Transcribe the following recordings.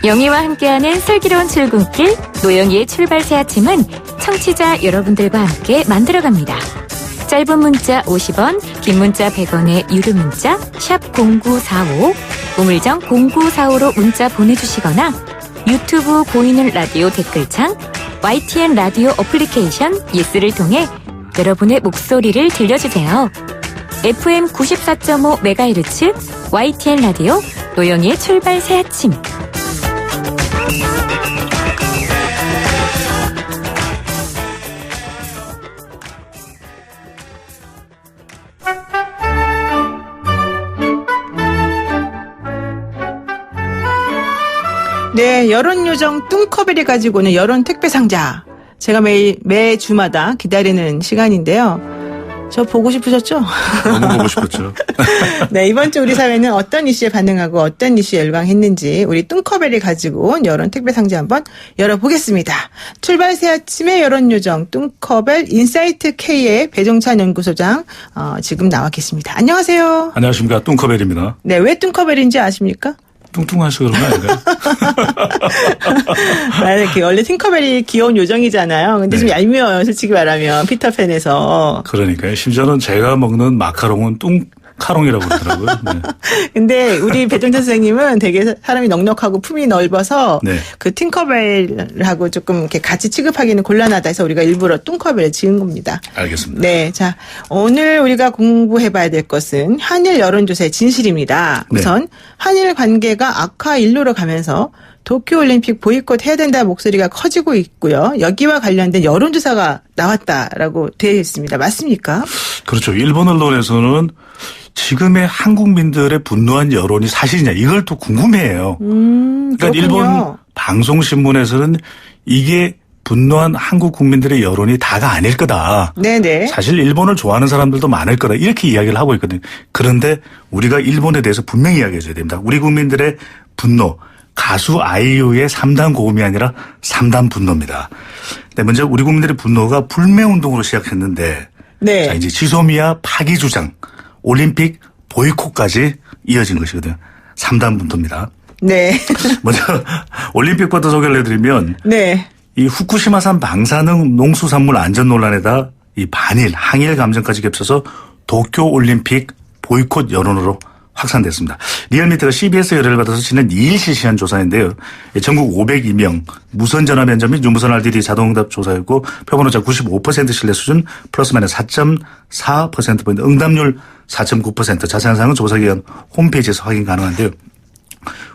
영희와 함께하는 슬기로운 출근길 노영희의 출발 새 아침은 청취자 여러분들과 함께 만들어갑니다. 짧은 문자 50원, 긴 문자 100원의 유료 문자 샵 0945, 우물정 0945로 문자 보내주시거나 유튜브 보이는 라디오 댓글창, YTN 라디오 어플리케이션 예스를 통해 여러분의 목소리를 들려주세요. FM 94.5MHz YTN 라디오 노영희의 출발 새 아침. 네, 여론요정 뚱커벨이 가지고 오는 여론 택배 상자. 제가 매주마다 기다리는 시간인데요. 저 보고 싶으셨죠? 너무 보고 싶었죠. 네, 이번 주 우리 사회는 어떤 이슈에 반응하고 어떤 이슈에 열광했는지 우리 뚱커벨이 가지고 온 여론 택배 상자 한번 열어보겠습니다. 출발 새 아침의 여론요정 뚱커벨 인사이트 K의 배종찬 연구소장 지금 나와 계십니다. 안녕하세요. 안녕하십니까. 뚱커벨입니다. 네, 왜 뚱커벨인지 아십니까? 뚱뚱하셔서 그런 거 아닌가요? 원래 팅커벨이 귀여운 요정이잖아요. 근데 좀 얄미워요, 솔직히 말하면. 피터팬에서. 그러니까요. 심지어는 제가 먹는 마카롱은 뚱카롱이라고 그러더라고요. 네. 근데 우리 배종찬 선생님은 되게 사람이 넉넉하고 품이 넓어서 네. 그 팅커벨하고 조금 이렇게 같이 취급하기는 곤란하다 해서 우리가 일부러 뚱커벨을 지은 겁니다. 알겠습니다. 네. 자, 오늘 우리가 공부해봐야 될 것은 한일 여론조사의 진실입니다. 우선 한일 관계가 악화 일로로 가면서 도쿄올림픽 보이콧 해야 된다는 목소리가 커지고 있고요. 여기와 관련된 여론조사가 나왔다라고 되어 있습니다. 맞습니까? 그렇죠. 일본 언론에서는 지금의 한국민들의 분노한 여론이 사실이냐 이걸 또 궁금해해요. 그러니까 일본 방송신문에서는 이게 분노한 한국 국민들의 여론이 다가 아닐 거다. 네네. 사실 일본을 좋아하는 사람들도 많을 거다. 이렇게 이야기를 하고 있거든요. 그런데 우리가 일본에 대해서 분명히 이야기해 줘야 됩니다. 우리 국민들의 분노. 가수 아이유의 3단 고음이 아니라 3단 분노입니다. 네, 먼저 우리 국민들의 분노가 불매운동으로 시작했는데 네. 자, 이제 지소미아 파기 주장, 올림픽 보이콧까지 이어진 것이거든요. 3단 분노입니다. 네. 먼저 올림픽부터 소개를 해드리면 네. 이 후쿠시마산 방사능 농수산물 안전 논란에다 이 반일, 항일 감정까지 겹쳐서 도쿄올림픽 보이콧 여론으로 확산됐습니다. 리얼미터가 CBS 의뢰를 받아서 지난 2일 실시한 조사인데요. 전국 502명 무선 전화 면접 및 유무선 RDD 자동응답 조사였고 표본오차 95% 신뢰 수준 플러스 마이너스 4.4%포인트 응답률 4.9% 자세한 사항은 조사기관 홈페이지에서 확인 가능한데요.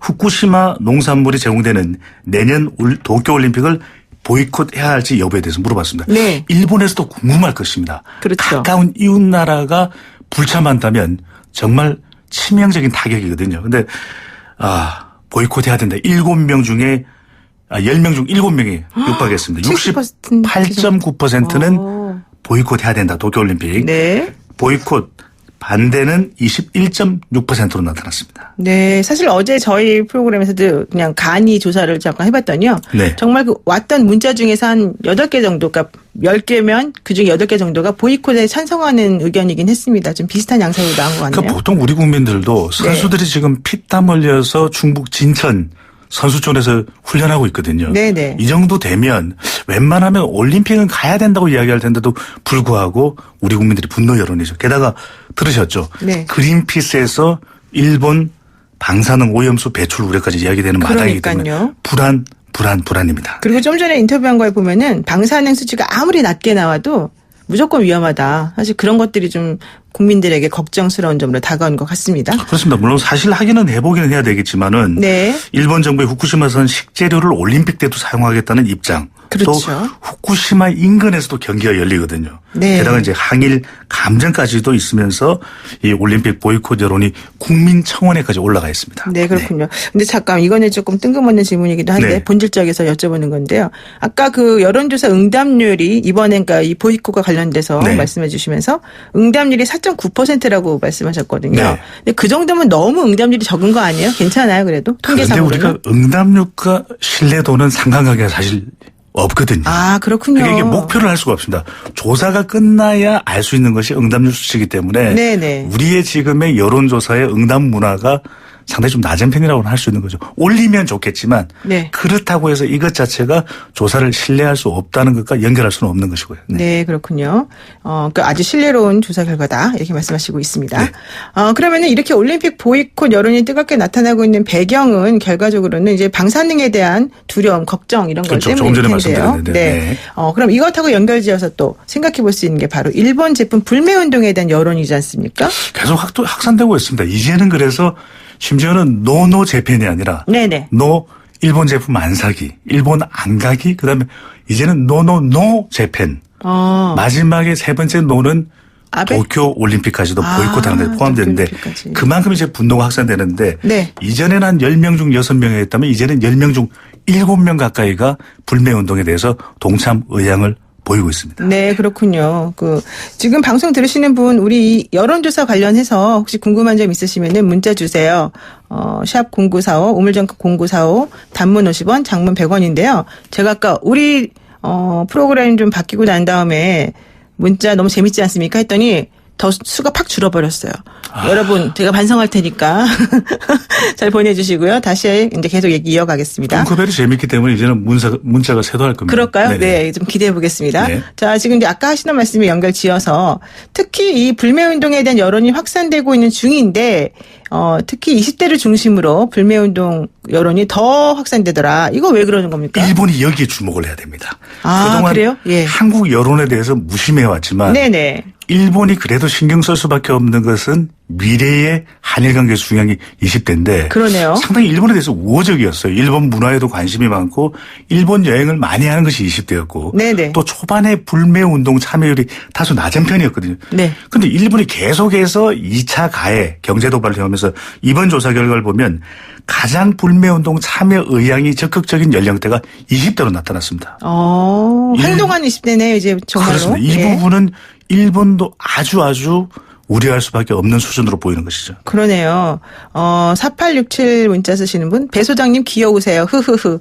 후쿠시마 농산물이 제공되는 내년 도쿄올림픽을 보이콧해야 할지 여부에 대해서 물어봤습니다. 네. 일본에서도 궁금할 것입니다. 그렇죠. 가까운 이웃 나라가 불참한다면 정말 치명적인 타격이거든요. 근데 보이콧해야 된다. 7명 중에 10명 중 7명이 육박했습니다. 68.9%는 보이콧해야 된다. 도쿄올림픽. 네. 보이콧 반대는 21.6%로 나타났습니다. 네. 사실 어제 저희 프로그램에서도 그냥 간이 조사를 잠깐 해봤더니요. 네. 정말 그 왔던 문자 중에서 한 8개 정도, 그러니까 10개면 그중에 8개 정도가 보이콧에 찬성하는 의견이긴 했습니다. 좀 비슷한 양상으로 나온 것 같네요. 그러니까 보통 우리 국민들도 선수들이 네. 지금 피땀 흘려서 충북 진천 선수촌에서 훈련하고 있거든요. 네네. 이 정도 되면 웬만하면 올림픽은 가야 된다고 이야기할 텐데도 불구하고 우리 국민들이 분노 여론이죠. 게다가 들으셨죠? 네. 그린피스에서 일본 방사능 오염수 배출 우려까지 이야기되는 마당이기 때문에 불안입니다. 그리고 좀 전에 인터뷰한 거에 보면은 방사능 수치가 아무리 낮게 나와도 무조건 위험하다. 사실 그런 것들이 좀 국민들에게 걱정스러운 점으로 다가온 것 같습니다. 그렇습니다. 물론 사실 확인은 해보기는 해야 되겠지만은 네. 일본 정부의 후쿠시마산 식재료를 올림픽 때도 사용하겠다는 입장. 그렇죠. 또 후쿠시마 인근에서도 경기가 열리거든요. 네. 게다가 이제 항일 감정까지도 있으면서 이 올림픽 보이콧 여론이 국민청원에까지 올라가 있습니다. 네, 그렇군요. 네. 근데 잠깐 이거는 조금 뜬금없는 질문이기도 한데 네. 본질적에서 여쭤보는 건데요. 아까 그 여론조사 응답률이 이번에 그러니까 이 보이콧과 관련돼서 네. 말씀해 주시면서 응답률이 4.9%라고 말씀하셨거든요. 네. 근데 그 정도면 너무 응답률이 적은 거 아니에요? 괜찮아요, 그래도? 통계상으로는. 그런데 우리가 응답률과 신뢰도는 상관관계가 사실 없거든요. 아, 그렇군요. 그러니까 이게 목표를 할 수가 없습니다. 조사가 끝나야 알 수 있는 것이 응답률 수치이기 때문에 네네. 우리의 지금의 여론조사의 응답 문화가 상당히 좀 낮은 편이라고는 할 수 있는 거죠. 올리면 좋겠지만 네. 그렇다고 해서 이것 자체가 조사를 신뢰할 수 없다는 것과 연결할 수는 없는 것이고요. 네, 그렇군요. 그러니까 아주 신뢰로운 조사 결과다 이렇게 말씀하시고 있습니다. 네. 그러면은 이렇게 올림픽 보이콧 여론이 뜨겁게 나타나고 있는 배경은 결과적으로는 이제 방사능에 대한 두려움, 걱정 이런 것 그렇죠. 때문일 조금 전에 텐데요. 말씀드렸는데. 네. 그럼 이것하고 연결지어서 또 생각해 볼 수 있는 게 바로 일본 제품 불매 운동에 대한 여론이지 않습니까? 계속 확산되고 있습니다. 이제는 그래서 심지어는 노 재팬이 아니라 네네. 노 일본 제품 안 사기, 일본 안 가기, 그다음에 이제는 노 재팬. 마지막에 세 번째 노는 아베? 도쿄 올림픽까지도 보이콧하는 데 포함되는데 올림픽까지. 그만큼 이제 분노가 확산되는데 네. 이전에는 한 10명 중 6명이 했다면 이제는 10명 중 7명 가까이가 불매 운동에 대해서 동참 의향을 보이고 있습니다. 네, 그렇군요. 지금 방송 들으시는 분, 우리 여론조사 관련해서 혹시 궁금한 점 있으시면은 문자 주세요. 샵 0945, 우물정크 0945, 단문 50원, 장문 100원인데요. 제가 아까 우리, 프로그램 좀 바뀌고 난 다음에 문자 너무 재밌지 않습니까? 했더니 더 수가 팍 줄어버렸어요. 여러분, 제가 반성할 테니까 잘 보내주시고요. 다시 이제 계속 얘기 이어가겠습니다. 콩쿠벨이 재밌기 때문에 이제는 문자가 쇄도할 겁니다. 그럴까요? 네네. 네, 좀 기대해 보겠습니다. 네. 자, 지금 이제 아까 하시는 말씀에 연결 지어서 특히 이 불매 운동에 대한 여론이 확산되고 있는 중인데, 특히 20대를 중심으로 불매 운동 여론이 더 확산되더라. 이거 왜 그러는 겁니까? 일본이 여기에 주목을 해야 됩니다. 아, 그동안 그래요? 예. 한국 여론에 대해서 무심해왔지만 네네. 일본이 그래도 신경 쓸 수밖에 없는 것은 미래의 한일 관계 중요한 게 20대인데 그러네요. 상당히 일본에 대해서 우호적이었어요. 일본 문화에도 관심이 많고 일본 여행을 많이 하는 것이 20대였고 네네. 또 초반에 불매 운동 참여율이 다소 낮은 편이었거든요. 네. 그런데 일본이 계속해서 2차 가해 경제 도발을 해오면서 이번 조사 결과를 보면 가장 불매 운동 참여 의향이 적극적인 연령대가 20대로 나타났습니다. 행동한 20대네요, 이제 정말로. 그렇습니다. 이 예. 부분은 일본도 아주 우려할 수밖에 없는 수준으로 보이는 것이죠. 그러네요. 4867 문자 쓰시는 분, 배 소장님 귀여우세요. 흐흐흐.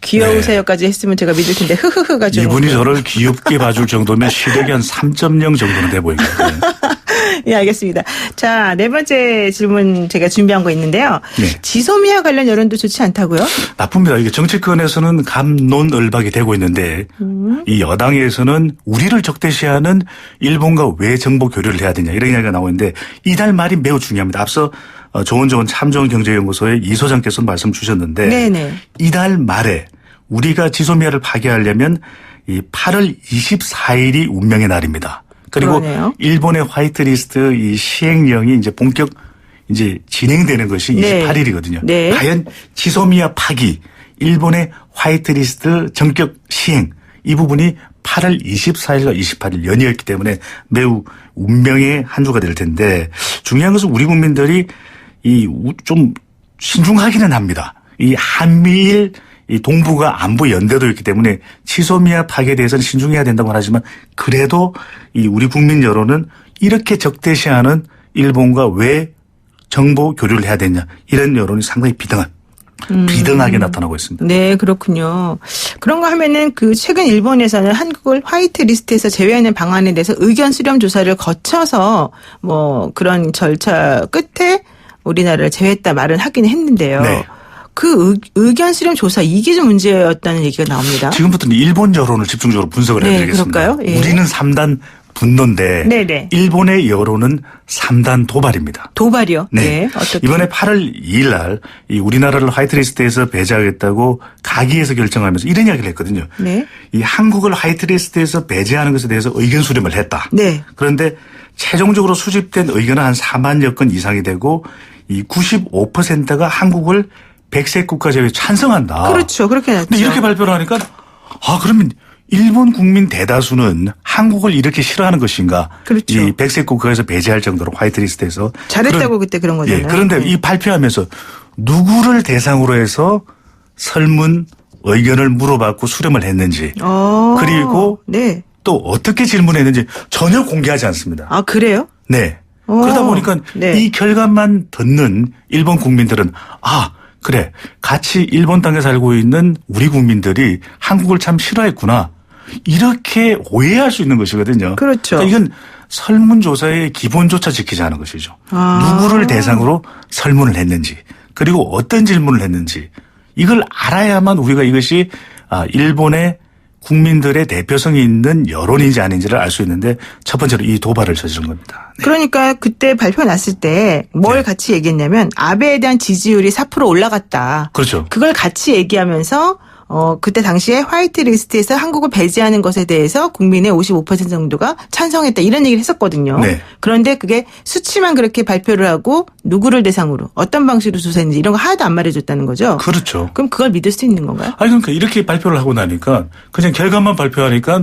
귀여우세요까지 했으면 제가 믿을 텐데 흐흐흐가 좀. 이분이 저를 귀엽게 봐줄 정도면 시력이 한 3.0 정도는 돼 보이거든요. 예, 알겠습니다. 자, 네 번째 질문 제가 준비한 거 있는데요. 네. 지소미아 관련 여론도 좋지 않다고요? 나쁩니다. 이게 정치권에서는 갑론을박이 되고 있는데 이 여당에서는 우리를 적대시하는 일본과 왜 정보 교류를 해야 되냐 이런 이야기가 나오고 있는데 이달 말이 매우 중요합니다. 앞서 좋은 참 좋은 경제연구소의 이 소장께서 말씀 주셨는데 네네. 이달 말에 우리가 지소미아를 파괴하려면 이 8월 24일이 운명의 날입니다. 그리고 그러네요. 일본의 화이트리스트 이 시행령이 이제 본격 이제 진행되는 것이 네. 28일이거든요. 네. 과연 지소미아 파기, 일본의 화이트리스트 전격 시행 이 부분이 8월 24일과 28일 연이었기 때문에 매우 운명의 한 주가 될 텐데 중요한 것은 우리 국민들이 좀 신중하기는 합니다. 이 한미일 이 동북아 안보 연대도 있기 때문에 지소미아 파괴에 대해서는 신중해야 된다고 하지만 그래도 이 우리 국민 여론은 이렇게 적대시하는 일본과 왜 정보 교류를 해야 되냐 이런 여론이 상당히 비등하게 나타나고 있습니다. 네, 그렇군요. 그런 거 하면은 최근 일본에서는 한국을 화이트 리스트에서 제외하는 방안에 대해서 의견 수렴 조사를 거쳐서 그런 절차 끝에 우리나라를 제외했다 말은 하긴 했는데요. 네. 의견 수렴 조사 이게 좀 문제였다는 얘기가 나옵니다. 지금부터는 일본 여론을 집중적으로 분석을 네, 해드리겠습니다. 그럴까요? 예. 우리는 3단 분노인데 네네. 일본의 여론은 3단 도발입니다. 도발이요? 네. 어떻게? 이번에 8월 2일 날 이 우리나라를 화이트리스트에서 배제하겠다고 가기에서 결정하면서 이런 이야기를 했거든요. 네. 이 한국을 화이트리스트에서 배제하는 것에 대해서 의견 수렴을 했다. 네. 그런데 최종적으로 수집된 의견은 한 4만여 건 이상이 되고 이 95%가 한국을 백색 국가 제외에 찬성한다. 그렇죠. 그렇게 났죠. 근데 이렇게 발표를 하니까 그러면 일본 국민 대다수는 한국을 이렇게 싫어하는 것인가? 그렇죠. 이 백색 국가에서 배제할 정도로 화이트리스트에서 잘했다고 그때 그런 거잖아요. 예, 그런데 네. 이 발표하면서 누구를 대상으로 해서 설문 의견을 물어봤고 수렴을 했는지 그리고 네. 또 어떻게 질문했는지 전혀 공개하지 않습니다. 아, 그래요? 네. 그러다 보니까 네. 이 결과만 듣는 일본 국민들은 그래 같이 일본 땅에 살고 있는 우리 국민들이 한국을 참 싫어했구나. 이렇게 오해할 수 있는 것이거든요. 그렇죠. 그러니까 이건 설문조사의 기본조차 지키지 않은 것이죠. 누구를 대상으로 설문을 했는지 그리고 어떤 질문을 했는지 이걸 알아야만 우리가 이것이 일본의 국민들의 대표성이 있는 여론인지 아닌지를 알 수 있는데 첫 번째로 이 도발을 저지른 겁니다. 네. 그러니까 그때 발표 났을 때 뭘 네. 같이 얘기했냐면 아베에 대한 지지율이 4% 올라갔다. 그렇죠. 그걸 같이 얘기하면서 그때 당시에 화이트 리스트에서 한국을 배제하는 것에 대해서 국민의 55% 정도가 찬성했다 이런 얘기를 했었거든요. 네. 그런데 그게 수치만 그렇게 발표를 하고 누구를 대상으로 어떤 방식으로 조사했는지 이런 거 하나도 안 말해줬다는 거죠. 그렇죠. 그럼 그걸 믿을 수 있는 건가요? 아니 그러니까 이렇게 발표를 하고 나니까 그냥 결과만 발표하니까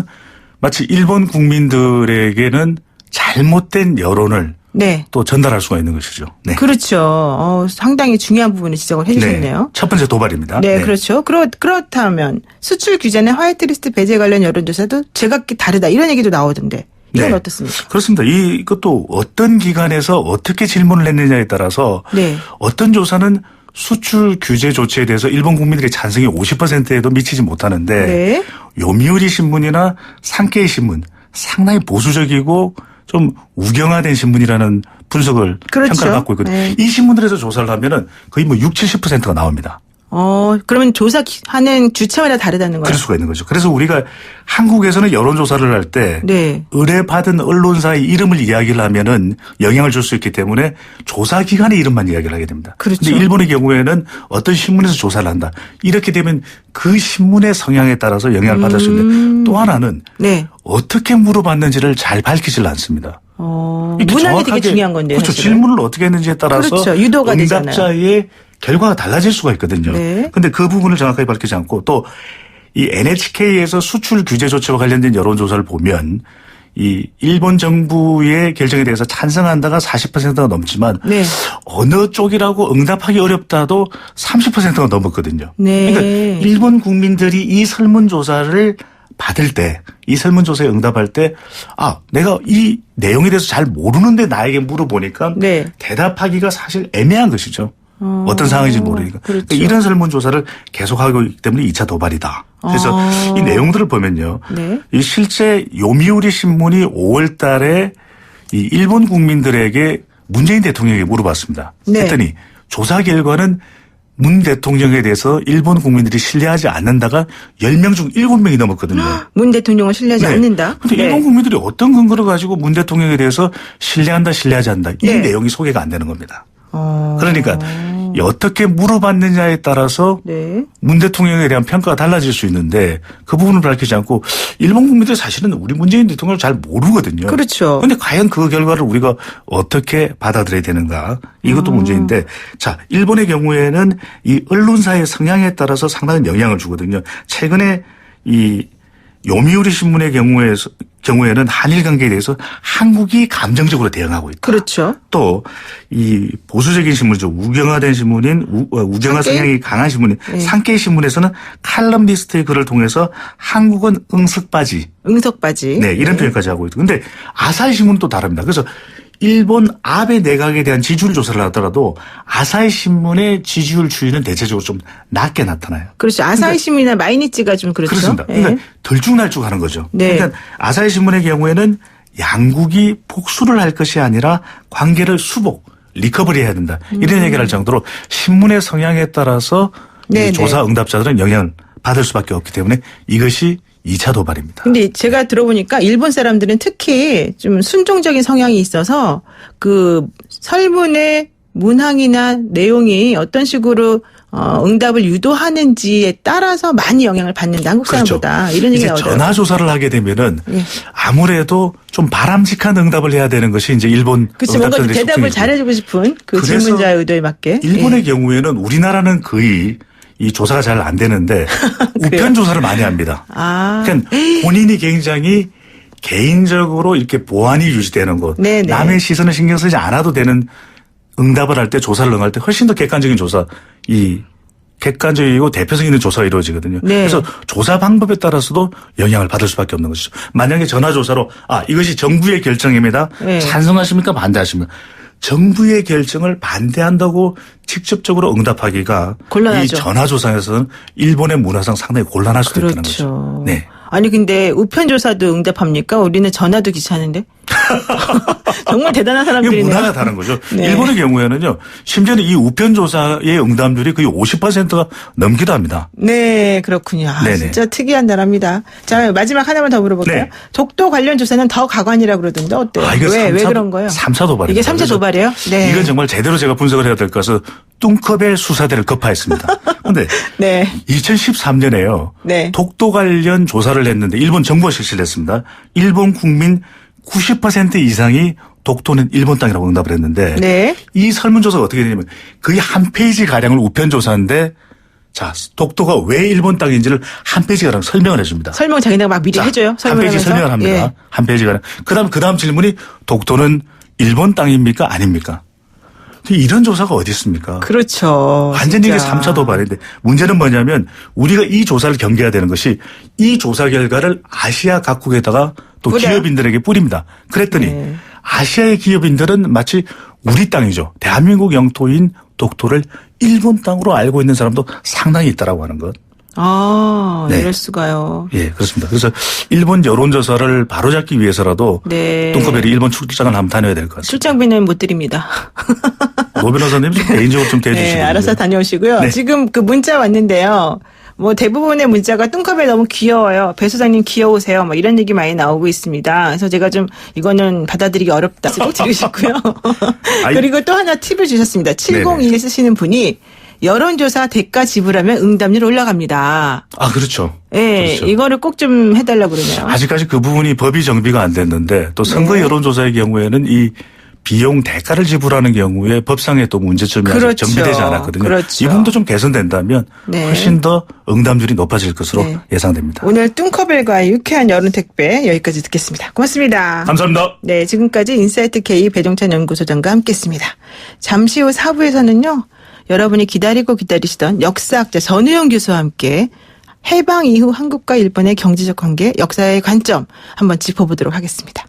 마치 일본 국민들에게는 잘못된 여론을 네. 또 전달할 수가 있는 것이죠. 네. 그렇죠. 상당히 중요한 부분을 지적을 해주셨네요. 네. 첫 번째 도발입니다. 네, 그렇죠. 그렇다면 수출 규제나 화이트리스트 배제 관련 여론조사도 제각기 다르다 이런 얘기도 나오던데 이건 네. 어떻습니까? 그렇습니다. 이것도 어떤 기관에서 어떻게 질문을 했느냐에 따라서 네. 어떤 조사는 수출 규제 조치에 대해서 일본 국민들의 찬성이 50%에도 미치지 못하는데 네. 요미우리 신문이나 산케이 신문 상당히 보수적이고 좀 우경화된 신문이라는 분석을 그렇죠. 평가를 받고 있거든요. 네. 이 신문들에서 조사를 하면은 거의 60~70%가 나옵니다. 그러면 조사하는 주체마다 다르다는 거예요? 그럴 수가 있는 거죠. 그래서 우리가 한국에서는 여론조사를 할 때 네. 의뢰받은 언론사의 이름을 이야기를 하면은 영향을 줄 수 있기 때문에 조사기관의 이름만 이야기를 하게 됩니다. 그렇죠. 그런데 일본의 경우에는 어떤 신문에서 조사를 한다. 이렇게 되면 그 신문의 성향에 따라서 영향을 받을 수 있는데 또 하나는 네. 어떻게 물어봤는지를 잘 밝히질 않습니다. 이렇게 문항이 되게 정확하게 중요한 건데요. 그렇죠. 사실은. 질문을 어떻게 했는지에 따라서 그렇죠. 유도가 되잖아요. 응답자의 결과가 달라질 수가 있거든요. 네. 그런데 그 부분을 정확하게 밝히지 않고 또 이 NHK에서 수출 규제 조치와 관련된 여론조사를 보면 이 일본 정부의 결정에 대해서 찬성한다가 40%가 넘지만 네. 어느 쪽이라고 응답하기 어렵다도 30%가 넘었거든요. 네. 그러니까 일본 국민들이 이 설문조사를 받을 때, 이 설문조사에 응답할 때, 내가 이 내용에 대해서 잘 모르는데 나에게 물어보니까 네. 대답하기가 사실 애매한 것이죠. 어떤 상황인지 모르니까. 그렇죠. 그러니까 이런 설문조사를 계속하고 있기 때문에 2차 도발이다. 그래서 이 내용들을 보면요. 네. 이 실제 요미우리 신문이 5월 달에 이 일본 국민들에게 문재인 대통령에게 물어봤습니다. 네. 했더니 조사 결과는 문 대통령에 대해서 일본 국민들이 신뢰하지 않는다가 10명 중 7명이 넘었거든요. 문 대통령을 신뢰하지 않는다. 그런데 네. 일본 국민들이 어떤 근거를 가지고 문 대통령에 대해서 신뢰한다, 신뢰하지 않는다. 이 네. 내용이 소개가 안 되는 겁니다. 그러니까 어떻게 물어봤느냐에 따라서 네. 문 대통령에 대한 평가가 달라질 수 있는데 그 부분을 밝히지 않고 일본 국민들 사실은 우리 문재인 대통령을 잘 모르거든요. 그렇죠. 그런데 과연 그 결과를 우리가 어떻게 받아들여야 되는가 이것도 문제인데 자 일본의 경우에는 이 언론사의 성향에 따라서 상당한 영향을 주거든요. 최근에 이 요미우리 신문의 경우에는 한일 관계에 대해서 한국이 감정적으로 대응하고 있다. 그렇죠. 또 이 보수적인 신문이죠. 우경화된 신문인 우경화 산케이? 성향이 강한 신문인 네. 산케이 신문에서는 칼럼니스트의 글을 통해서 한국은 응석바지 응석바지. 네, 이런 표현까지 하고 있고. 근데 아사히 신문은 또 다릅니다. 그래서 일본 아베 내각에 대한 지지율 조사를 하더라도 아사히 신문의 지지율 추이는 대체적으로 좀 낮게 나타나요. 그렇죠. 아사히 신문이나 마이니치가 좀 그렇죠. 그렇습니다. 네. 그러니까 들쭉날쭉 하는 거죠. 네. 그러니까 아사히 신문의 경우에는 양국이 복수를 할 것이 아니라 관계를 수복, 리커버리 해야 된다. 이런 얘기를 할 정도로 신문의 성향에 따라서 네, 이 조사 응답자들은 영향을 받을 수밖에 없기 때문에 이것이 2차 도발입니다. 근데 제가 들어보니까 일본 사람들은 특히 좀 순종적인 성향이 있어서 그 설문의 문항이나 내용이 어떤 식으로 응답을 유도하는지에 따라서 많이 영향을 받는다. 한국 사람보다. 이런 얘기 이제 나오더라고요. 전화 조사를 하게 되면은 예. 아무래도 좀 바람직한 응답을 해야 되는 것이 이제 일본 그렇죠. 뭔가 좀 응답자들의 대답을 속성이죠. 잘해주고 싶은 그 그래서 질문자의 의도에 맞게. 일본의 경우에는 우리나라는 거의 이 조사가 잘 안 되는데 우편 조사를 많이 합니다. 그러니까 본인이 굉장히 개인적으로 이렇게 보안이 유지되는 것, 네네. 남의 시선을 신경 쓰지 않아도 되는 응답을 할 때 조사를 응할 때 훨씬 더 객관적인 조사, 이 객관적이고 대표성 있는 조사가 이루어지거든요. 네. 그래서 조사 방법에 따라서도 영향을 받을 수밖에 없는 것이죠. 만약에 전화조사로 이것이 정부의 결정입니다. 네. 찬성하십니까? 반대하십니까? 정부의 결정을 반대한다고 직접적으로 응답하기가 곤란하죠. 이 전화조사에서는 일본의 문화상 상당히 곤란할 수도 있다는 그렇죠. 거죠. 네. 아니 근데 우편 조사도 응답합니까? 우리는 전화도 귀찮은데. 정말 대단한 이게 사람들이네요. 문화가 다른 거죠. 네. 일본의 경우에는요. 심지어는 이 우편 조사의 응답률이 거의 50%가 넘기도 합니다. 네, 그렇군요. 아, 네네. 진짜 특이한 나라입니다. 자, 마지막 하나만 더 물어볼까요? 네. 독도 관련 조사는 더 가관이라고 그러던데 어때요? 이거 왜 그런 거예요? 3차 도발이에요. 이게 3차 도발이에요? 네. 이건 정말 제대로 제가 분석을 해야 될 것은 뚱커벨 수사대를 급파했습니다. 그런데 네. 2013년에요. 네. 독도 관련 조사를 했는데 일본 정부가 실시를 했습니다. 일본 국민 90% 이상이 독도는 일본 땅이라고 응답을 했는데 네. 이 설문조사가 어떻게 되냐면 거의 한 페이지 가량을 우편조사인데 자 독도가 왜 일본 땅인지를 한 페이지 가량 설명을 해줍니다. 설명 자기네가 막 미리 해줘요. 한 페이지 설명을 합니다. 예. 한 페이지 가량. 그다음 질문이 독도는 일본 땅입니까 아닙니까? 이런 조사가 어디 있습니까? 그렇죠. 완전히 이게 진짜. 3차 도발인데 문제는 뭐냐면 우리가 이 조사를 경계해야 되는 것이 이 조사 결과를 아시아 각국에다가 또 뿌려요? 기업인들에게 뿌립니다. 그랬더니 네. 아시아의 기업인들은 마치 우리 땅이죠. 대한민국 영토인 독도를 일본 땅으로 알고 있는 사람도 상당히 있다라고 하는 것. 아, 네. 이럴 수가요. 예, 그렇습니다. 그래서 일본 여론조사를 바로잡기 위해서라도 네. 뚱커벨이 일본 출장을 한번 다녀야 될 것 같습니다. 출장비는 못 드립니다. 노 변호사님 좀 개인적으로 좀 대해주시고. 네, 알아서 다녀오시고요. 네. 지금 그 문자 왔는데요. 뭐 대부분의 문자가 뚱커벨 너무 귀여워요. 배 소장님 귀여우세요. 뭐 이런 얘기 많이 나오고 있습니다. 그래서 제가 좀 이거는 받아들이기 어렵다. 꼭 들으시고요. 그리고 또 하나 팁을 주셨습니다. 701 쓰시는 분이 여론조사 대가 지불하면 응답률 올라갑니다. 아, 그렇죠. 네, 그렇죠. 이거를 꼭 좀 해달라고 그러네요. 아직까지 그 부분이 법이 정비가 안 됐는데 또 선거 네. 여론조사의 경우에는 이 비용 대가를 지불하는 경우에 법상에 또 문제점이 아직 그렇죠. 정비되지 않았거든요. 그렇죠. 이 부분도 좀 개선된다면 네. 훨씬 더 응답률이 높아질 것으로 네. 예상됩니다. 오늘 뚱커벨과의 유쾌한 여론 택배 여기까지 듣겠습니다. 고맙습니다. 감사합니다. 네, 지금까지 인사이트 K 배종찬 연구소장과 함께했습니다. 잠시 후 4부에서는요. 여러분이 기다리시던 역사학자 전우영 교수와 함께 해방 이후 한국과 일본의 경제적 관계, 역사의 관점 한번 짚어보도록 하겠습니다.